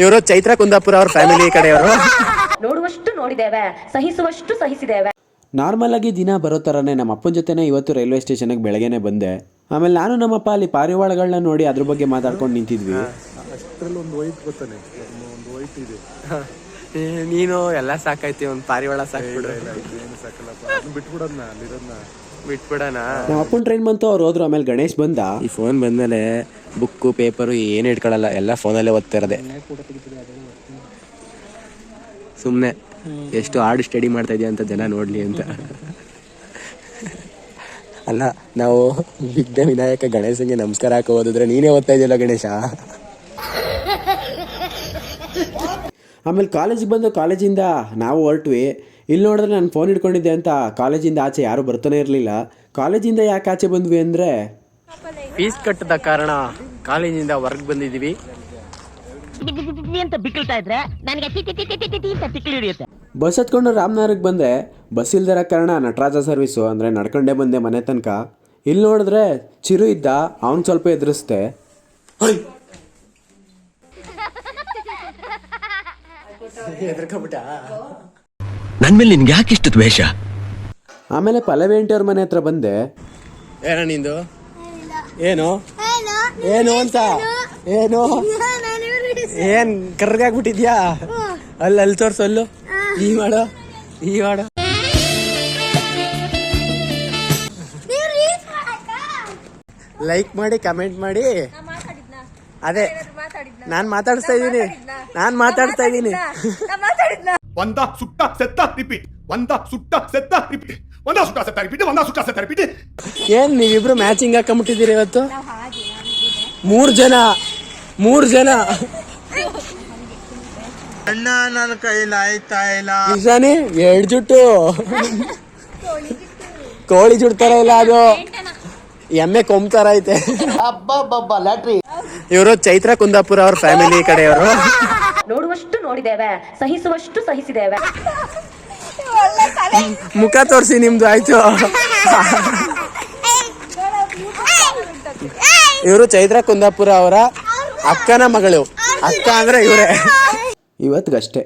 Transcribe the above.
ಇವರು ಚೈತ್ರ ಕುಂದಾಪುರ ಅವ್ರ ಫ್ಯಾಮಿಲಿ ಕಡೆಯವರು. ನೋಡುವಷ್ಟು ನೋಡಿದ್ದೇವೆ, ಸಹಿಸುವಷ್ಟು ಸಹಿಸಿದ್ದೇವೆ. ನಾರ್ಮಲ್ ಆಗಿ ದಿನ ಬರೋ ಥರನೇ ನಮ್ಮ ಅಪ್ಪನ ಜೊತೆನೇ ಇವತ್ತು ರೈಲ್ವೆ ಸ್ಟೇಷನ್ಗೆ ಬೆಳಗ್ಗೆನೆ ಬಂದೆ. ಆಮೇಲೆ ನಾನು ನಮ್ಮಪ್ಪ ಅಲ್ಲಿ ಪಾರಿವಾಳಗಳನ್ನ ನೋಡಿ ಅದ್ರ ಬಗ್ಗೆ ಮಾತಾಡ್ಕೊಂಡು ನಿಂತಿದ್ವಿ. ಅಷ್ಟರಲ್ಲಿ ಒಂದು ವೈಟ್ ಗೊತ್ತಾನೆ, ಒಂದು ವೈಟ್ ಇದೆ. ನೀನು ಎಲ್ಲ ಸಾಕೈತಿ, ಒಂದು ಪಾರಿವಾಳ ಸಾಕ್ಬಿಡ್ರೆ ಏನು ಸಾಕಲ್ಲಪ್ಪ, ಬಿಟ್ಬಿಡೋದನ್ನ ಅಲ್ಲಿರೋದನ್ನ ಬಿಟ್ಬಿಡೋಣ. ನಮ್ಮ ಅಪ್ಪನ ಟ್ರೈನ್ ಬಂತು, ಅವ್ರು ಹೋದ್ರು. ಆಮೇಲೆ ಗಣೇಶ್ ಬಂದ. ಈ ಫೋನ್ ಬಂದ್ಮೇಲೆ ಬುಕ್ಕು ಪೇಪರು ಏನು ಇಟ್ಕೊಳ್ಳಲ್ಲ, ಎಲ್ಲ ಫೋನಲ್ಲೇ ಓದ್ತಾ ಇರೋದೆ. ಸುಮ್ಮನೆ ಎಷ್ಟು ಹಾರ್ಡ್ ಸ್ಟಡಿ ಮಾಡ್ತಾ ಇದೆಯಾ ಅಂತ ಜನ ನೋಡ್ಲಿ ಅಂತ. ಅಲ್ಲ, ನಾವು ವಿಘ್ನ ವಿನಾಯಕ ಗಣೇಶಂಗೆ ನಮಸ್ಕಾರ ಹಾಕಿ ಓದಿದ್ರೆ ನೀನೇ ಓದ್ತಾ ಇದೆಯಲ್ಲ ಗಣೇಶ. ಆಮೇಲೆ ಕಾಲೇಜಿಗೆ ಬಂದು ಕಾಲೇಜಿಂದ ನಾವು ಹೊರಟ್ವಿ. ಇಲ್ಲಿ ನೋಡಿದ್ರೆ ನಾನು ಫೋನ್ ಇಟ್ಕೊಂಡಿದ್ದೆ ಅಂತ ಕಾಲೇಜಿಂದ ಆಚೆ ಯಾರು ಬರ್ತಾನೆ ಇರಲಿಲ್ಲ. ಕಾಲೇಜಿಂದ ಯಾಕೆ ಆಚೆ ಬಂದ್ವಿ ಅಂದರೆ ಫೀಸ್ ಕಟ್ಟದ ಕಾರಣ ಕಾಲೇಜಿಂದ ಹೊರಗೆ ಬಂದಿದ್ದೀವಿ. ಬಸ್ ಹತ್ಕೊಂಡು ರಾಮನಗರಕ್ಕೆ ಬಂದೆ. ಬಸ್ ಇಲ್ದಿರೋ ಕಾರಣ ನಟರಾಜ ಸರ್ವಿಸು ಅಂದರೆ ನಡ್ಕೊಂಡೇ ಬಂದೆ ಮನೆ ತನಕ. ಇಲ್ಲಿ ನೋಡಿದ್ರೆ ಚಿರು ಇದ್ದ, ಅವ್ನು ಸ್ವಲ್ಪ ಎದುರಿಸ್ದೆ. ನನ್ ಮೇಲೆ ನಿನ್ಗೆ ಯಾಕೆ ಇಷ್ಟು ದ್ವೇಷ? ಆಮೇಲೆ ಪಲ್ಲವಿ ಆಂಟಿ ಅವ್ರ ಮನೆ ಹತ್ರ ಬಂದೆ. ಏನ ನಿಂದು? ಏನು ಏನು ಅಂತ ಏನು ಏನ್ ಕರ್ಗಾಗ್ಬಿಟ್ಟಿದ್ಯಾ? ಅಲ್ಲಿ ತೋರ್ಸಲ್ಲು, ಈ ಮಾಡೋ ಲೈಕ್ ಮಾಡಿ, ಕಮೆಂಟ್ ಮಾಡಿ. ಅದೇ ನಾನ್ ಮಾತಾಡ್ತಾ ಇದ್ದೀನಿ. ಒಂದ ಸುಟ್ಟ ಸೆತ್ತ ರಿಪೀಟ್, ಒಂದ ಸುಟ್ಟ ಸೆತ್ತ ರಿಪೀಟ್, ಒಂದ ಸುಟ್ಟ ಸೆತ್ತ ರಿಪೀಟ್, ಒಂದ ಸುಟ್ಟ ಸೆತ್ತ ರಿಪೀಟ್. ಏನ್ ನೀವಿಬ್ರು ಮ್ಯಾಚಿಂಗ್ ಹಾಕೊಂಡ್ಬಿಟ್ಟಿದ್ದೀರಿ ಇವತ್ತು? ಮೂರ್ ಜನ ಅಣ್ಣ ನನ್ನ ಕೈಲಿ ಆಯ್ತಾ ಇಲ್ಲ. ನಿಜಾನೇ, 2 ಜುಟ್ಟು ಕೋಳಿ ಜುಡ್ತಾರ ಇಲ್ಲ, ಅದು ಎಮ್ಮೆ ಕೊಂಬ್ತಾರ ಐತೆ. ಇವರು ಚೈತ್ರ ಕುಂದಾಪುರ ಅವ್ರ ಫ್ಯಾಮಿಲಿ ಕಡೆಯವರು. ನೋಡುವಷ್ಟು ನೋಡಿದ್ದೇವೆ, ಸಹಿಸುವಷ್ಟು ಸಹಿಸಿದ್ದೇವೆ. ಮುಖ ತೋರಿಸಿ ನಿಮ್ದು ಆಯ್ತು. ಇವರು ಚೈತ್ರ ಕುಂದಾಪುರ ಅವರ ಅಕ್ಕನ ಮಗಳು. ಅಕ್ಕ ಅಂದ್ರೆ ಇವರೇ. ಇವತ್ತಿಗಷ್ಟೇ.